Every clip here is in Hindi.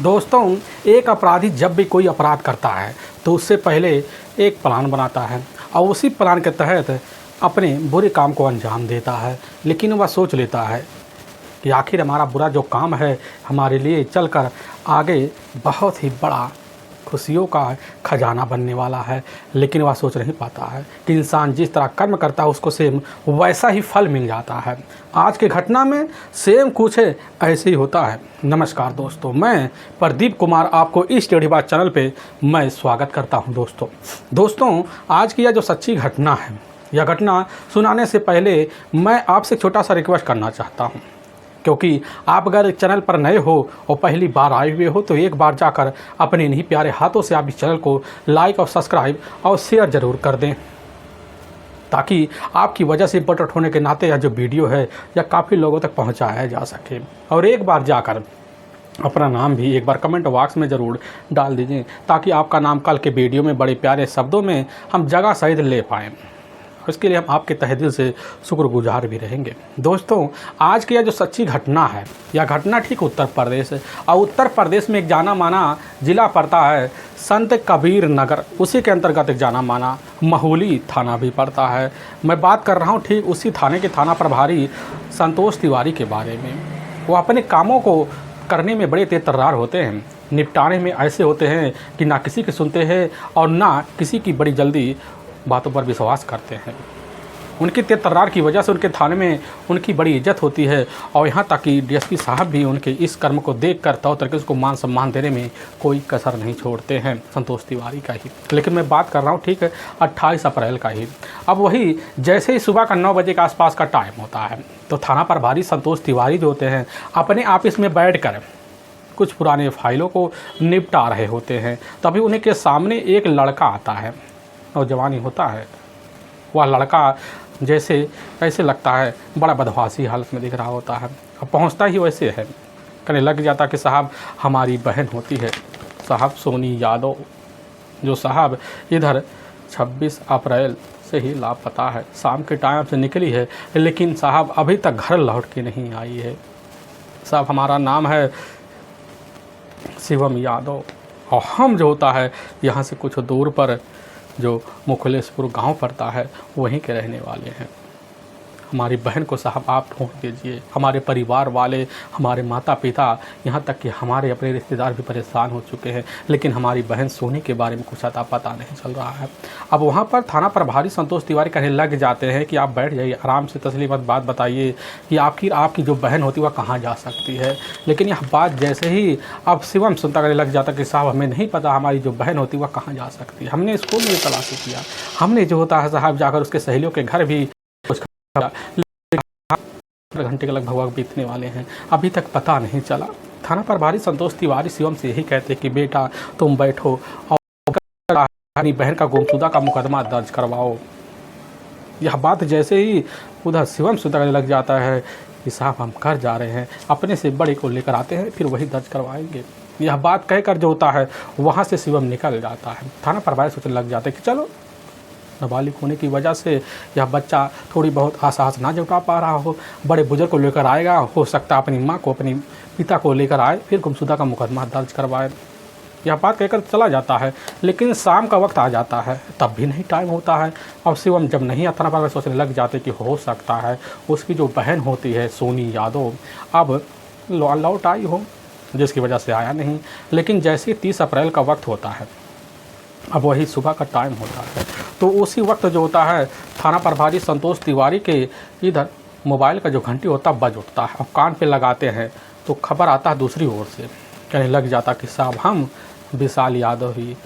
दोस्तों, एक अपराधी जब भी कोई अपराध करता है तो उससे पहले एक प्लान बनाता है और उसी प्लान के तहत अपने बुरे काम को अंजाम देता है। लेकिन वह सोच लेता है कि आखिर हमारा बुरा जो काम है हमारे लिए चलकर आगे बहुत ही बड़ा खुशियों का खजाना बनने वाला है। लेकिन वह सोच नहीं पाता है कि इंसान जिस तरह कर्म करता है उसको सेम वैसा ही फल मिल जाता है। आज की घटना में सेम कुछ ऐसे ही होता है। नमस्कार दोस्तों, मैं प्रदीप कुमार आपको इस टेढ़ी बात चैनल पे मैं स्वागत करता हूं। दोस्तों आज की यह जो सच्ची घटना है, यह घटना सुनाने से पहले मैं आपसे छोटा सा रिक्वेस्ट करना चाहता हूं, क्योंकि आप अगर चैनल पर नए हो और पहली बार आए हुए हो तो एक बार जाकर अपने इन्हीं प्यारे हाथों से आप इस चैनल को लाइक और सब्सक्राइब और शेयर ज़रूर कर दें, ताकि आपकी वजह से इम्पोर्टेंट होने के नाते यह जो वीडियो है यह काफ़ी लोगों तक पहुंचाया जा सके। और एक बार जाकर अपना नाम भी एक बार कमेंट बॉक्स में ज़रूर डाल दीजिए, ताकि आपका नाम कल के वीडियो में बड़े प्यारे शब्दों में हम जगह सहित ले पाएँ। इसके लिए हम आपके तहे दिल से शुक्रगुजार भी रहेंगे। दोस्तों आज की यह जो सच्ची घटना है, यह घटना ठीक उत्तर प्रदेश है और उत्तर प्रदेश में एक जाना माना ज़िला पड़ता है संत कबीर नगर, उसी के अंतर्गत एक जाना माना महूली थाना भी पड़ता है। मैं बात कर रहा हूँ ठीक उसी थाने के थाना प्रभारी संतोष तिवारी के बारे में। वो अपने कामों को करने में बड़े तेज तर्रार होते हैं, निपटाने में ऐसे होते हैं कि ना किसी की सुनते हैं और ना किसी की बड़ी जल्दी बातों पर विश्वास करते हैं। उनके तेज तर्रार की वजह से उनके थाने में उनकी बड़ी इज्जत होती है और यहाँ तक कि डीएसपी साहब भी उनके इस कर्म को देख कर तौर तरीके उसको मान सम्मान देने में कोई कसर नहीं छोड़ते हैं, संतोष तिवारी का ही। लेकिन मैं बात कर रहा हूँ ठीक है 28 अप्रैल का ही। अब वही जैसे ही सुबह का 9 बजे के आसपास का टाइम होता है तो थाना प्रभारी संतोष तिवारी जो होते हैं अपने ऑफिस में बैठ कर कुछ पुराने फाइलों को निपटा रहे होते हैं। तभी उन्हीं के सामने एक लड़का आता है, नौजवानी होता है। वह लड़का जैसे ऐसे लगता है बड़ा बदमाशी हालत में दिख रहा होता है। अब पहुंचता ही वैसे है, कहने लग जाता कि साहब हमारी बहन होती है साहब सोनी यादव, जो साहब इधर 26 अप्रैल से ही लापता है। शाम के टाइम से निकली है लेकिन साहब अभी तक घर लौट के नहीं आई है। साहब हमारा नाम है शिवम यादव और हम जो होता है यहाँ से कुछ दूर पर जो मुखलेशपुर गांव पड़ता है वहीं के रहने वाले हैं। हमारी बहन को साहब आप ढूंढ दीजिए। हमारे परिवार वाले, हमारे माता पिता, यहाँ तक कि हमारे अपने रिश्तेदार भी परेशान हो चुके हैं, लेकिन हमारी बहन सोनी के बारे में कुछ अता पता नहीं चल रहा है। अब वहाँ पर थाना प्रभारी संतोष तिवारी कहने लग जाते हैं कि आप बैठ जाइए, आराम से तसलीमत बात बताइए कि आपकी जो बहन होती है वह कहाँ जा सकती है। लेकिन यह बात जैसे ही अब शिवम सुनता कहने लग जाता कि साहब हमें नहीं पता हमारी जो बहन होती है वह कहाँ जा सकती है। हमने स्कूल में तलाश किया, हमने जो होता है साहब जाकर उसके सहेलियों के घर भी घंटे के लगभग वक्त बीतने वाले हैं, अभी तक पता नहीं चला। थाना प्रभारी संतोष तिवारी शिवम से यही कहते कि बेटा तुम बैठो और अपनी बहन का गुमशुदा का मुकदमा दर्ज करवाओ। यह बात जैसे ही उधर शिवम सुनने लग जाता है कि साहब हम कर जा रहे हैं, अपने से बड़े को लेकर आते हैं फिर वही दर्ज करवाएंगे। यह बात कहकर जो होता है वहाँ से शिवम निकल जाता है। थाना प्रभारी सोचने लग जाते हैं कि चलो नाबालिग होने की वजह से यह बच्चा थोड़ी बहुत आसास ना जुटा पा रहा हो, बड़े बुजुर्ग को लेकर आएगा, हो सकता है अपनी माँ को अपनी पिता को लेकर आए फिर गुमशुदा का मुकदमा दर्ज करवाए। यह बात कहकर चला जाता है। लेकिन शाम का वक्त आ जाता है तब भी नहीं टाइम होता है। अब शिवम जब नहीं आता ना सोचने लग जाते कि हो सकता है उसकी जो बहन होती है सोनी यादव अब लौट आई हो, जिसकी वजह से आया नहीं। लेकिन जैसे 30 अप्रैल का वक्त होता है, अब वही सुबह का टाइम होता है, तो उसी वक्त जो होता है थाना प्रभारी संतोष तिवारी के इधर मोबाइल का जो घंटी होता है बज उठता है। अब कान पे लगाते हैं तो खबर आता है दूसरी ओर से, कहने लग जाता कि साहब हम विशाल यादव ही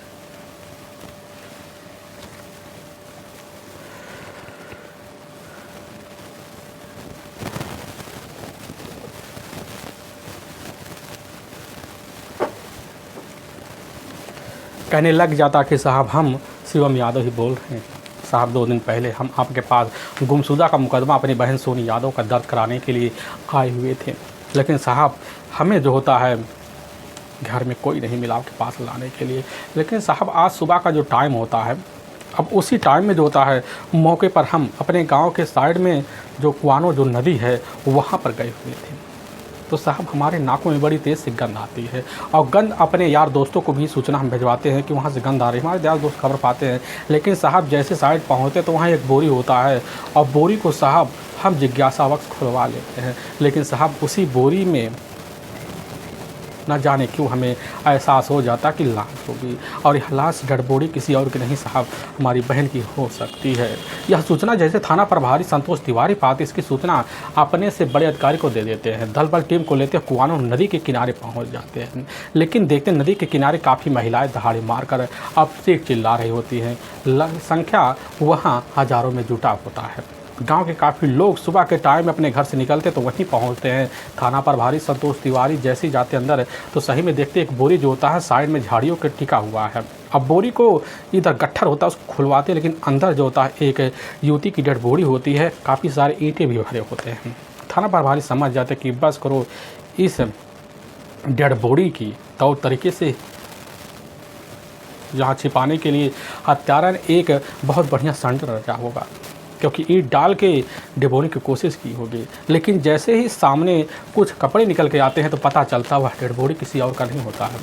कहने लग जाता कि साहब हम शिवम यादव ही बोल रहे हैं। साहब 2 दिन पहले हम आपके पास गुमशुदा का मुकदमा अपनी बहन सोनी यादव का दर्ज कराने के लिए आए हुए थे, लेकिन साहब हमें जो होता है घर में कोई नहीं मिला आपके पास लाने के लिए। लेकिन साहब आज सुबह का जो टाइम होता है, अब उसी टाइम में जो होता है मौके पर हम अपने गांव के साइड में जो कुआनो जो नदी है वहाँ पर गए हुए थे। तो साहब हमारे नाकों में बड़ी तेज़ से गंध आती है और गंद अपने यार दोस्तों को भी सूचना हम भिजवाते हैं कि वहाँ से गंध आ रही है। हमारे यार दोस्त खबर पाते हैं, लेकिन साहब जैसे साइड पहुँचते तो वहाँ एक बोरी होता है और बोरी को साहब हम जिज्ञासावश खुलवा लेते हैं, लेकिन साहब उसी बोरी में न जाने क्यों हमें एहसास हो जाता कि लाश होगी और यह लाश डेड बॉडी किसी और की नहीं साहब हमारी बहन की हो सकती है। यह सूचना जैसे थाना प्रभारी संतोष तिवारी पाते इसकी सूचना अपने से बड़े अधिकारी को दे देते हैं। दल बल टीम को लेते कुआनो नदी के किनारे पहुंच जाते हैं, लेकिन देखते नदी के किनारे काफ़ी महिलाएं दहाड़ी मारकर अब से चिल्ला रही होती हैं। संख्या वहाँ हज़ारों में जुटा होता है। गांव के काफ़ी लोग सुबह के टाइम में अपने घर से निकलते तो वहीं पहुंचते हैं। थाना प्रभारी संतोष तिवारी जैसे ही जाते अंदर तो सही में देखते एक बोरी जो होता है साइड में झाड़ियों के टिका हुआ है। अब बोरी को इधर गट्ठर होता है उसको खुलवाते, लेकिन अंदर जो होता है एक युवती की डेड बॉडी होती है, काफ़ी सारे ईंटें भी भरे होते हैं। थाना प्रभारी समझ जाते कि बस करो इस डेड बॉडी की तौर तरीके से यहाँ छिपाने के लिए हत्यारा ने एक बहुत बढ़िया संड रचा होगा, क्योंकि ईंट डाल के डिबोने की कोशिश की होगी। लेकिन जैसे ही सामने कुछ कपड़े निकल के आते हैं तो पता चलता वह डेड बॉडी किसी और का नहीं होता है,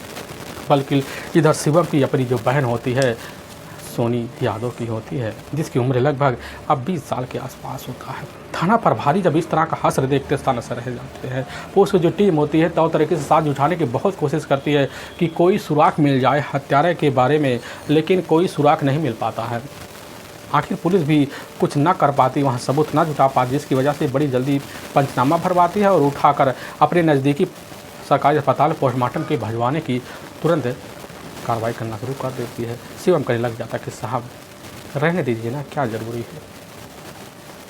बल्कि इधर शिवम की अपनी जो बहन होती है सोनी यादव की होती है, जिसकी उम्र लगभग अब 20 साल के आसपास होता है। थाना प्रभारी जब इस तरह का हश्र देखते स्थान से रह जाते हैं। पुलिस की जो टीम होती है तौर तरीके से साथ जुटाने की बहुत कोशिश करती है कि कोई सुराग मिल जाए हत्यारे के बारे में, लेकिन कोई सुराग नहीं मिल पाता है। आखिर पुलिस भी कुछ ना कर पाती, वहाँ सबूत ना जुटा पाती, जिसकी वजह से बड़ी जल्दी पंचनामा भरवाती है और उठाकर अपने नज़दीकी सरकारी अस्पताल पोस्टमार्टम के भिजवाने की तुरंत कार्रवाई करना शुरू कर देती है। शिवम कहने लग जाता कि साहब रहने दीजिए ना, क्या ज़रूरी है,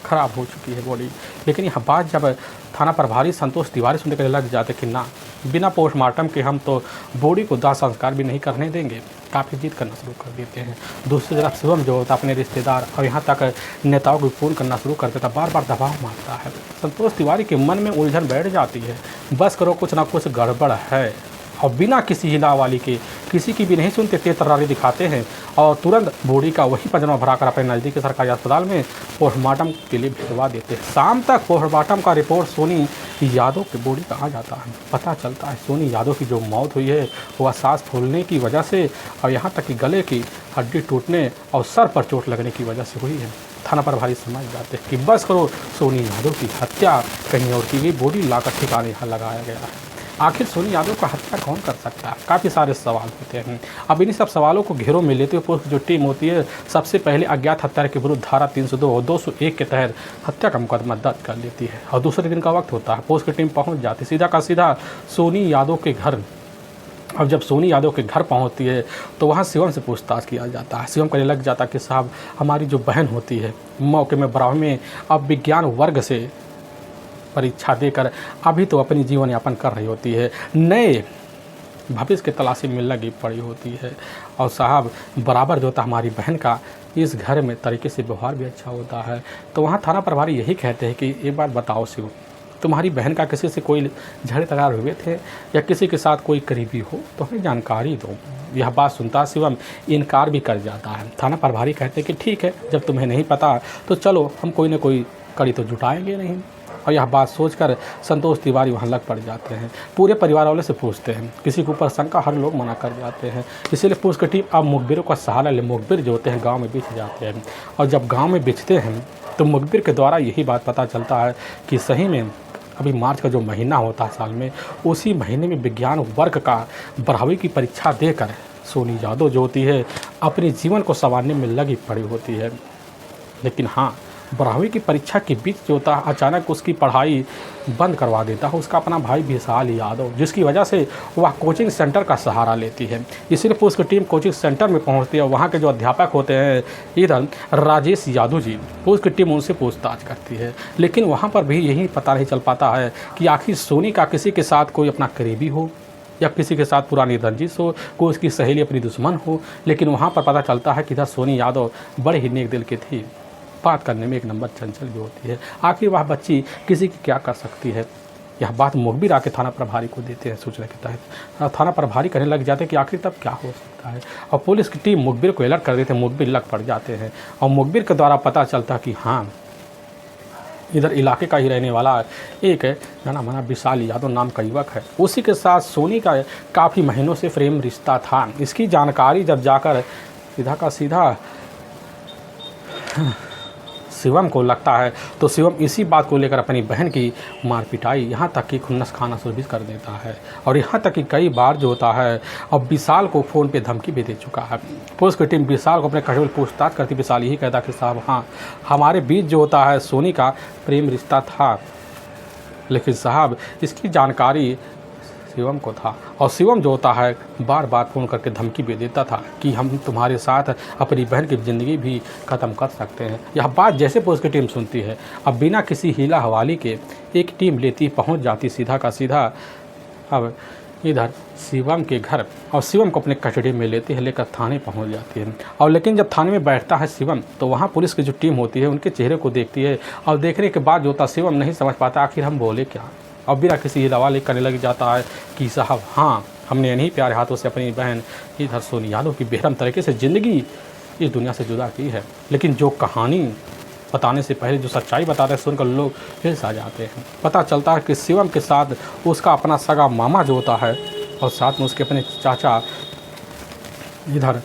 ख़राब हो चुकी है बॉडी। लेकिन यह बात जब थाना प्रभारी संतोष तिवारी सुनने के लग जाते कि ना, बिना पोस्टमार्टम के हम तो बॉडी को दाह संस्कार भी नहीं करने देंगे। काफ़ी जिद करना शुरू कर देते हैं। दूसरी तरफ शिवम जो होता अपने रिश्तेदार और यहाँ तक नेताओं को फ़ोन करना शुरू कर देता, बार बार दबाव मारता है। संतोष तिवारी के मन में उलझन बैठ जाती है, बस करो कुछ ना कुछ गड़बड़ है, और बिना किसी हिला वाली के किसी की भी नहीं सुनते, तेज-तर्रारी दिखाते हैं और तुरंत बॉडी का वही पंजरमा भराकर अपने नज़दीकी सरकारी अस्पताल में पोस्टमार्टम के लिए भिजवा देते हैं। शाम तक पोस्टमार्टम का रिपोर्ट सोनी यादव की बॉडी का आ जाता है। पता चलता है सोनी यादव की जो मौत हुई है वह सांस फूलने की वजह से और यहाँ तक कि गले की हड्डी टूटने और सर पर चोट लगने की वजह से हुई है। थाना प्रभारी समझ जाते हैं कि बस करो सोनी यादव की हत्या कहीं और की गई, बॉडी लाकर ठिकाने यहाँ लगाया गया है। आखिर सोनी यादव का हत्या कौन कर सकता है, काफ़ी सारे सवाल होते हैं। अब इन्हीं सब सवालों को घेरों में लेते हुए पुलिस जो टीम होती है सबसे पहले अज्ञात हत्यारे के विरुद्ध धारा 302 और 201 के तहत हत्या का मुकदमा दर्ज कर लेती है। और दूसरे दिन का वक्त होता है, पुलिस की टीम पहुंच जाती सीधा का सीधा सोनी यादव के घर। अब जब सोनी यादव के घर पहुंचती है तो वहां शिवम से पूछताछ किया जाता है। शिवम कहने लग जाता कि साहब हमारी जो बहन होती है मौके में बराबर में अब विज्ञान वर्ग से परीक्षा देकर अभी तो अपनी जीवन यापन कर रही होती है, नए भविष्य की तलाशी में लगी पड़ी होती है। और साहब बराबर जो होता हमारी बहन का इस घर में तरीके से व्यवहार भी अच्छा होता है। तो वहाँ थाना प्रभारी यही कहते हैं कि एक बात बताओ शिव, तुम्हारी बहन का किसी से कोई झगड़े तकरार हुए थे या किसी के साथ कोई करीबी हो तो हमें जानकारी दो। यह बात सुनता शिवम इनकार भी कर जाता है। थाना प्रभारी कहते हैं कि ठीक है, जब तुम्हें नहीं पता तो चलो हम कोई ना कोई कड़ी तो जुटाएंगे नहीं। और यह बात सोचकर संतोष तिवारी वहाँ लग पड़ जाते हैं। पूरे परिवार वाले से पूछते हैं, किसी के ऊपर शंका हर लोग मना कर जाते हैं। इसीलिए पुलिस की टीम अब मुखबिरों का सहारा ले मुखबिर जो होते हैं गांव में बिछ जाते हैं। और जब गांव में बिछते हैं तो मुखबिर के द्वारा यही बात पता चलता है कि सही में अभी मार्च का जो महीना होता है साल में, उसी महीने में विज्ञान वर्ग का 12वीं की परीक्षा देकर सोनी यादव जो होती है अपने जीवन को संवारने में लगी पड़ी होती है। लेकिन हाँ, 12वीं की परीक्षा के बीच जो होता है अचानक उसकी पढ़ाई बंद करवा देता है उसका अपना भाई विशाल यादव, जिसकी वजह से वह कोचिंग सेंटर का सहारा लेती है। इसीलिए पुलिस की टीम कोचिंग सेंटर में पहुंचती है। वहाँ के जो अध्यापक होते हैं इधर राजेश यादव जी, पुलिस की टीम उनसे पूछताछ करती है। लेकिन वहाँ पर भी यही पता नहीं चल पाता है कि आखिर सोनी का किसी के साथ कोई अपना करीबी हो या किसी के साथ पुरानी रंजिश हो, कोई उसकी सहेली अपनी दुश्मन हो। लेकिन वहाँ पर पता चलता है कि इधर सोनी यादव बड़े ही नेक दिल की थी, बात करने में एक नंबर चंचल भी होती है। आखिर वह बच्ची किसी की क्या कर सकती है, यह बात मुखबिर आके थाना प्रभारी को देते हैं सूचना के तहत। थाना प्रभारी कहने लग जाते हैं कि आखिर तब क्या हो सकता है। और पुलिस की टीम मुखबिर को अलर्ट कर देते हैं। मुखबिर लग पड़ जाते हैं और मुखबिर के द्वारा पता चलता कि हाँ, इधर इलाके का ही रहने वाला एक जाना माना विशाल यादव नाम का युवक है। उसी के साथ सोनी का काफ़ी महीनों से प्रेम रिश्ता था। इसकी जानकारी जब जाकर सीधा का सीधा शिवम को लगता है तो शिवम इसी बात को लेकर अपनी बहन की मार पिटाई यहाँ तक कि खुन्नस खाना शुरू भी कर देता है। और यहाँ तक कि कई बार जो होता है अब विशाल को फ़ोन पे धमकी भी दे चुका है। पुलिस की टीम विशाल को अपने कस्टमर में पूछताछ करती, विशाल यही कहता कि साहब हाँ, हमारे बीच जो होता है सोनी का प्रेम रिश्ता था, लेकिन साहब इसकी जानकारी शिवम को था। और शिवम जो होता है बार बार फ़ोन करके धमकी भी देता था कि हम तुम्हारे साथ अपनी बहन की ज़िंदगी भी ख़त्म कर सकते हैं। यह बात जैसे पुलिस की टीम सुनती है, अब बिना किसी हीला हवाली के एक टीम लेती पहुंच जाती सीधा का सीधा अब इधर शिवम के घर, और शिवम को अपने कस्टडी में लेती है, लेकर थाने पहुंच जाती है। और लेकिन जब थाने में बैठता है शिवम तो वहां पुलिस की जो टीम होती है उनके चेहरे को देखती है, और देखने के बाद जो होता शिवम नहीं समझ पाता आखिर हम बोले क्या। और बिना किसी दवाले करने लग जाता है कि साहब हाँ, हमने इन्हीं प्यारे हाथों से अपनी बहन इधर सोनी यादव की बेरहम तरीके से ज़िंदगी इस दुनिया से जुदा की है। लेकिन जो कहानी बताने से पहले जो सच्चाई बताते हैं सुनकर लोग हिल आ जाते हैं। पता चलता है कि शिवम के साथ उसका अपना सगा मामा जो होता है और साथ में उसके अपने चाचा इधर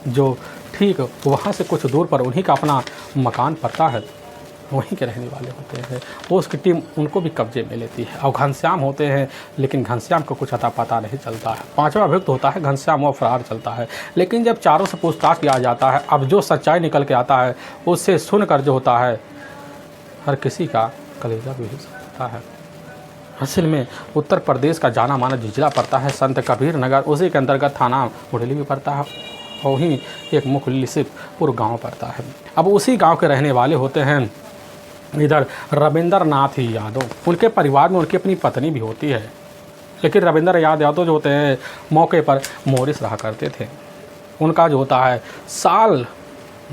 जो ठीक वहाँ से कुछ दूर पर उन्हीं का अपना मकान पड़ता है, वहीं के रहने वाले होते हैं। वो उसकी टीम उनको भी कब्जे में लेती है। और घनश्याम होते हैं, लेकिन घनश्याम को कुछ अता पता नहीं चलता है। पांचवा अभियुक्त होता है घनश्याम, वो फरार चलता है। लेकिन जब चारों से पूछताछ किया जाता है, अब जो सच्चाई निकल के आता है उससे सुनकर जो होता है हर किसी का कलेजा भी हिल सकता है। असल में उत्तर प्रदेश का जाना माना जिला पड़ता है संत कबीर नगर, उसी के अंतर्गत थाना मुरली भी पड़ता है, और वहीं एक मुखलिसिपुर गाँव पड़ता है। अब उसी गाँव के रहने वाले होते हैं इधर रविंद्र नाथ यादव। उनके परिवार में उनकी अपनी पत्नी भी होती है, लेकिन रविंद्र यादव जो होते हैं मौके पर मोरिस रहा करते थे। उनका जो होता है साल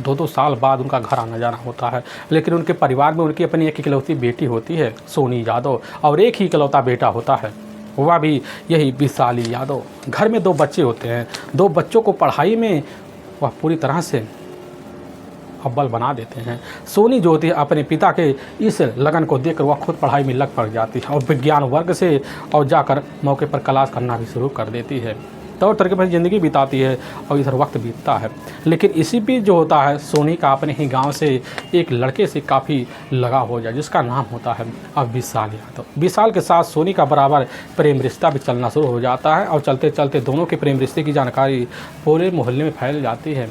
2-2 साल बाद उनका घर आना जाना होता है। लेकिन उनके परिवार में उनकी अपनी एक इकलौती बेटी होती है सोनी यादव, और एक ही इकलौता बेटा होता है, वह भी यही विशाली यादव। घर में 2 बच्चे होते हैं, 2 बच्चों को पढ़ाई में वह पूरी तरह से अव्वल बना देते हैं। सोनी जो होती है अपने पिता के इस लगन को देखकर वह खुद पढ़ाई में लग पड़ जाती है और विज्ञान वर्ग से और जाकर मौके पर क्लास करना भी शुरू कर देती है। तौर तरीके पर ज़िंदगी बिताती है और इधर वक्त बीतता है। लेकिन इसी बीच जो होता है सोनी का अपने ही गांव से एक लड़के से काफ़ी लगाव हो जाए, जिसका नाम होता है अब विशाल यादव। विशाल के साथ सोनी का बराबर प्रेम रिश्ता भी चलना शुरू हो जाता है, और चलते चलते दोनों के प्रेम रिश्ते की जानकारी पूरे मोहल्ले में फैल जाती है।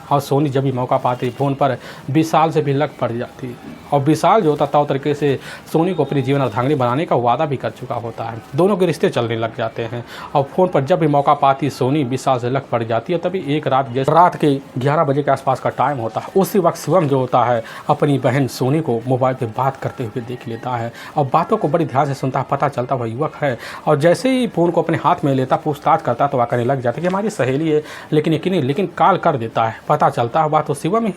और सोनी जब भी मौका पाती फ़ोन पर विशाल से भी लग पड़ जाती। और विशाल जो होता तौर तरीके से सोनी को अपनी जीवन अर्धांगिनी बनाने का वादा भी कर चुका होता है। दोनों के रिश्ते चलने लग जाते हैं, और फ़ोन पर जब भी मौका पाती सोनी विशाल से लग पड़ जाती है। तभी एक रात जैसे रात के 11 बजे के आसपास का टाइम होता है, उसी वक्त शिवम जो होता है अपनी बहन सोनी को मोबाइल पर बात करते हुए देख लेता है, और बातों को बड़ी ध्यान से सुनता है। पता चलता वह युवक है, और जैसे ही फ़ोन को अपने हाथ में लेता पूछताछ करता तो वह कहने लग जाता कि हमारी सहेली है, लेकिन कॉल कर देता है। पता चलता है बात तो शिवम ही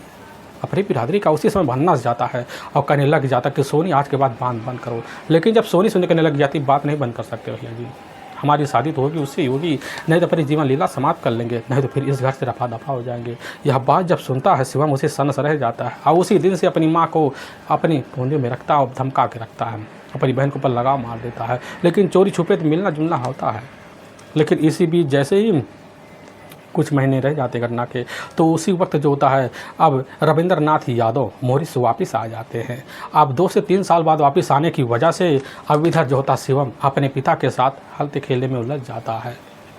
अपनी बिरादरी का उसी समय बनना जाता है, और कहने लग जाता कि सोनी आज के बाद बात बंद करो। लेकिन जब सोनी सुनने कहने लग जाती बात नहीं बंद कर सकते भैया जी, हमारी शादी तो होगी उससे होगी, नहीं तो अपनी जीवन लीला समाप्त कर लेंगे, नहीं तो फिर इस घर से रफा दफा हो जाएंगे। यह बात जब सुनता है शिवम उसे सन्न रह जाता है, और उसी दिन से अपनी माँ को अपनी पूंजी में रखता है और धमका के रखता है, अपनी बहन के ऊपर लगाव मार देता है। लेकिन चोरी छुपे तो मिलना जुलना होता है। लेकिन इसी बीच जैसे ही कुछ महीने रह जाते घटना के, तो उसी वक्त जो होता है अब रविंद्र नाथ यादव मोरिस वापस आ जाते हैं। अब 2 से 3 साल बाद वापस आने की वजह से अब इधर जो होता शिवम अपने पिता के साथ हल्ते खेलने में उलझ जाता है,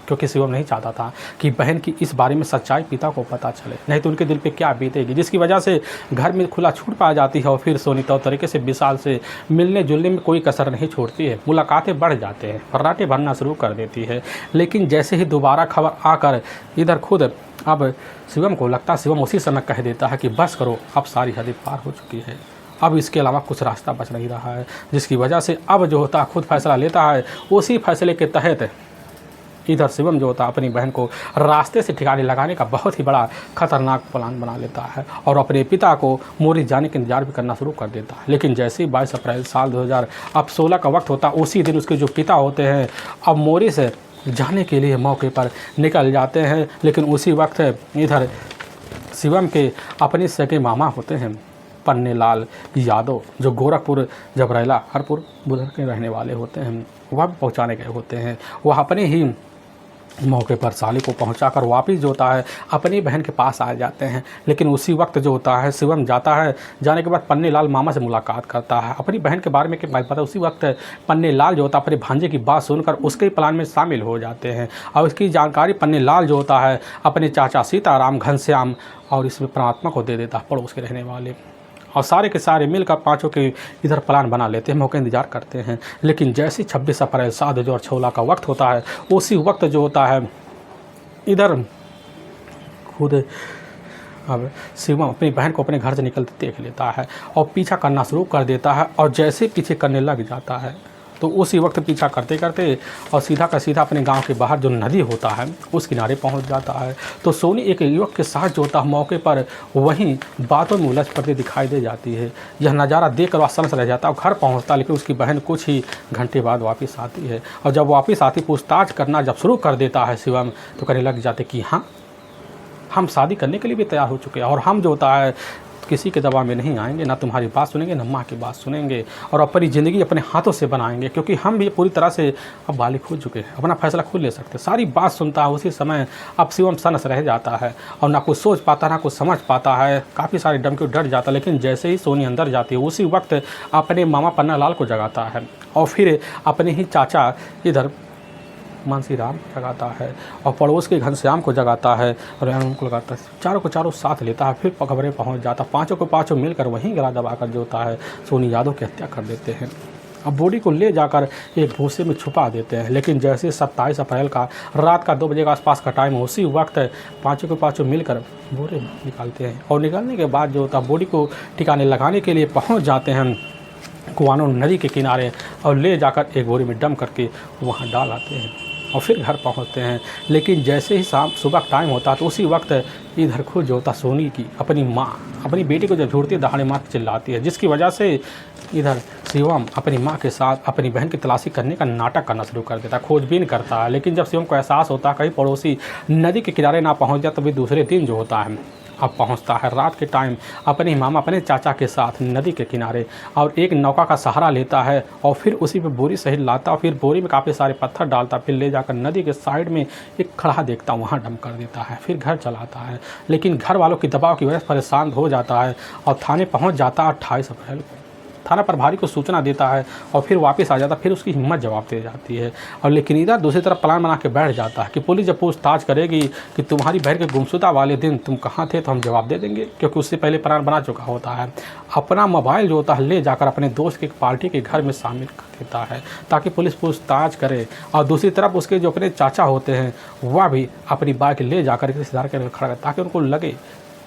क्योंकि शिवम नहीं चाहता था कि बहन की इस बारे में सच्चाई पिता को पता चले, नहीं तो उनके दिल पे क्या बीतेगी, जिसकी वजह से घर में खुला छूट पा जाती है। और फिर सोनी तौर तरीके से विशाल से मिलने जुलने में कोई कसर नहीं छोड़ती है, मुलाकातें बढ़ जाते हैं, फर्राटे भरना शुरू कर देती है। लेकिन जैसे ही दोबारा खबर आकर इधर खुद अब शिवम को लगता, शिवम उसी समय कह देता है कि बस करो, अब सारी हदें पार हो चुकी है, अब इसके अलावा कुछ रास्ता बच नहीं रहा है। जिसकी वजह से अब जो होता खुद फैसला लेता है। उसी फैसले के तहत इधर शिवम जो होता है अपनी बहन को रास्ते से ठिकाने लगाने का बहुत ही बड़ा खतरनाक प्लान बना लेता है, और अपने पिता को मोरिस जाने का इंतजार भी करना शुरू कर देता है। लेकिन जैसे ही 22 अप्रैल साल 2016 का वक्त होता, उसी दिन उसके जो पिता होते हैं अब मोरिस जाने के लिए मौके पर निकल जाते हैं। लेकिन उसी वक्त इधर शिवम के अपने सगे मामा होते हैं पन्नेलाल यादव जो गोरखपुर जबरेला हरपुर बुधर के रहने वाले होते हैं, वह भी पहुँचाने गए होते हैं। वह अपने ही मौके पर साली को पहुंचाकर वापस जो होता है अपनी बहन के पास आ जाते हैं। लेकिन उसी वक्त जो होता है शिवम जाता है, जाने के बाद पन्नेलाल मामा से मुलाकात करता है, अपनी बहन के बारे में क्या पता। उसी वक्त पन्नेलाल जो होता है अपने भांजे की बात सुनकर उसके प्लान में शामिल हो जाते हैं और उसकी जानकारी पन्नेलाल जो होता है अपने चाचा सीताराम घनश्याम और इसमें परमात्मा को दे देता है, पड़ोस के रहने वाले। और सारे के सारे मिलकर पांचों के इधर प्लान बना लेते हैं, मौके इंतजार करते हैं। लेकिन जैसे 26 अप्रैल 7/2016 का वक्त होता है, उसी वक्त जो होता है इधर खुद अब शिवम अपनी बहन को अपने घर से निकलते देख लेता है और पीछा करना शुरू कर देता है। और जैसे पीछे करने लग जाता है तो उसी वक्त पीछा करते करते और सीधा का सीधा अपने गांव के बाहर जो नदी होता है उस किनारे पहुंच जाता है। तो सोनी एक युवक के साथ जो होता है मौके पर वहीं बातों में उलझ पड़ती दिखाई दे जाती है। यह नज़ारा देख कर वह सनस रह जाता है और घर पहुंचता, लेकिन उसकी बहन कुछ ही घंटे बाद वापस आती है। और जब वापस आती पूछताछ करना जब शुरू कर देता है शिवम, तो कहने लग जाते कि हाँ, हम शादी करने के लिए भी तैयार हो चुके हैं और हम जो होता है किसी के दबाव में नहीं आएंगे, ना तुम्हारी बात सुनेंगे ना माँ की बात सुनेंगे और अपनी ज़िंदगी अपने हाथों से बनाएंगे, क्योंकि हम भी पूरी तरह से अब बालिग हो चुके हैं, अपना फैसला खुद ले सकते हैं। सारी बात सुनता है उसी समय अब शिवम सनस रह जाता है और ना कुछ सोच पाता ना कुछ समझ पाता है, काफ़ी सारे डम के डर जाता है। लेकिन जैसे ही सोनी अंदर जाती है उसी वक्त अपने मामा पन्नालाल को जगाता है और फिर अपने ही चाचा इधर मानसीराम जगाता है और पड़ोस के घनश्याम को जगाता है और उनको लगाता है, चारों को चारों साथ लेता है। फिर खबरें पहुंच जाता है, पांचों को पांचों मिलकर वहीं गला दबाकर जो होता है सोनी यादव की हत्या कर देते हैं। अब बॉडी को ले जाकर एक भूसे में छुपा देते हैं। लेकिन जैसे 27 अप्रैल का रात का 2 बजे के आसपास का टाइम, उसी वक्त पांचों के पांचों मिलकर बोरे निकालते हैं और निकालने के बाद जो होता है बॉडी को ठिकाने लगाने के लिए पहुँच जाते हैं कुआनो नदी के किनारे और ले जाकर एक बोरी में डम करके वहाँ डाल आते हैं और फिर घर पहुंचते हैं। लेकिन जैसे ही शाम सुबह टाइम होता है तो उसी वक्त इधर खुद जो होता सोनी की अपनी माँ अपनी बेटी को जब ढूंढती है दहाड़े मार के चिल्लाती है, जिसकी वजह से इधर शिवम अपनी माँ के साथ अपनी बहन की तलाशी करने का नाटक करना शुरू कर देता है, खोजबीन करता है। लेकिन जब शिवम को एहसास होता है कहीं पड़ोसी नदी के किनारे ना पहुँच जाए, तभी दूसरे दिन जो होता है अब पहुंचता है रात के टाइम अपने मामा अपने चाचा के साथ नदी के किनारे और एक नौका का सहारा लेता है और फिर उसी पे बोरी सहित लाता और फिर बोरी में काफ़ी सारे पत्थर डालता, फिर ले जाकर नदी के साइड में एक खड़ा देखता वहाँ डम कर देता है, फिर घर चलाता है। लेकिन घर वालों के दबाव की वजह से परेशान हो जाता है और थाने पहुँच जाता है 28 अप्रैल को। थाना प्रभारी को सूचना देता है और फिर वापस आ जाता, फिर उसकी हिम्मत जवाब दे जाती है। और लेकिन इधर दूसरी तरफ प्लान बना के बैठ जाता है कि पुलिस जब पूछताछ करेगी कि तुम्हारी बहन के गुमशुदा वाले दिन तुम कहाँ थे, तो हम जवाब दे देंगे, क्योंकि उससे पहले प्लान बना चुका होता है। अपना मोबाइल जो होता है ले जाकर अपने दोस्त की एक पार्टी के घर में शामिल कर देता है ताकि पुलिस पूछताछ करे। और दूसरी तरफ उसके जो अपने चाचा होते हैं वह भी अपनी बाइक ले जाकर रिश्तेदार के खड़ा करता ताकि उनको लगे।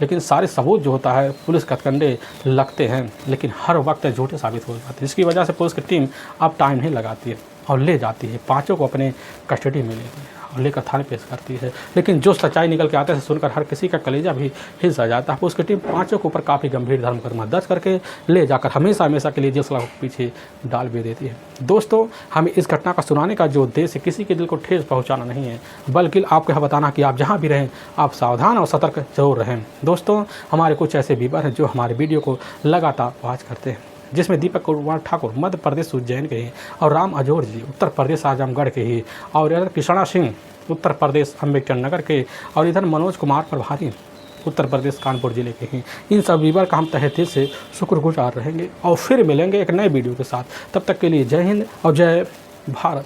लेकिन सारे सबूत जो होता है पुलिस कतकंडे लगते हैं, लेकिन हर वक्त झूठे साबित हो जाते हैं, जिसकी वजह से पुलिस की टीम अब टाइम नहीं लगाती है और ले जाती है पांचों को अपने कस्टडी में लेती है और लेकर थाने पेश करती है। लेकिन जो सच्चाई निकल के आते हैं सुनकर हर किसी का कलेजा भी हिल सा जाता है। पुलिस की टीम पांचों के ऊपर काफ़ी गंभीर धर्म मुकदमा दर्ज करके ले जाकर हमेशा हमेशा के लिए जेल सलाख के पीछे डाल भी देती है। दोस्तों, हमें इस घटना का सुनाने का जो उद्देश्य है किसी के दिल को ठेस पहुँचाना नहीं है, बल्कि आपको यह बताना कि आप जहाँ भी रहें आप सावधान और सतर्क जरूर रहें। दोस्तों, हमारे कुछ ऐसे व्यूअर हैं जो हमारे वीडियो को लगातार वॉच करते हैं, जिसमें दीपक कुमार ठाकुर मध्य प्रदेश उज्जैन के ही और राम अजोर जी उत्तर प्रदेश आजमगढ़ के ही और इधर कृष्णा सिंह उत्तर प्रदेश अम्बेडकर नगर के और इधर मनोज कुमार प्रभारी उत्तर प्रदेश कानपुर जिले के ही। इन सब व्यूअर का हम तहे दिल से शुक्रगुजार रहेंगे और फिर मिलेंगे एक नए वीडियो के साथ। तब तक के लिए जय हिंद और जय भारत।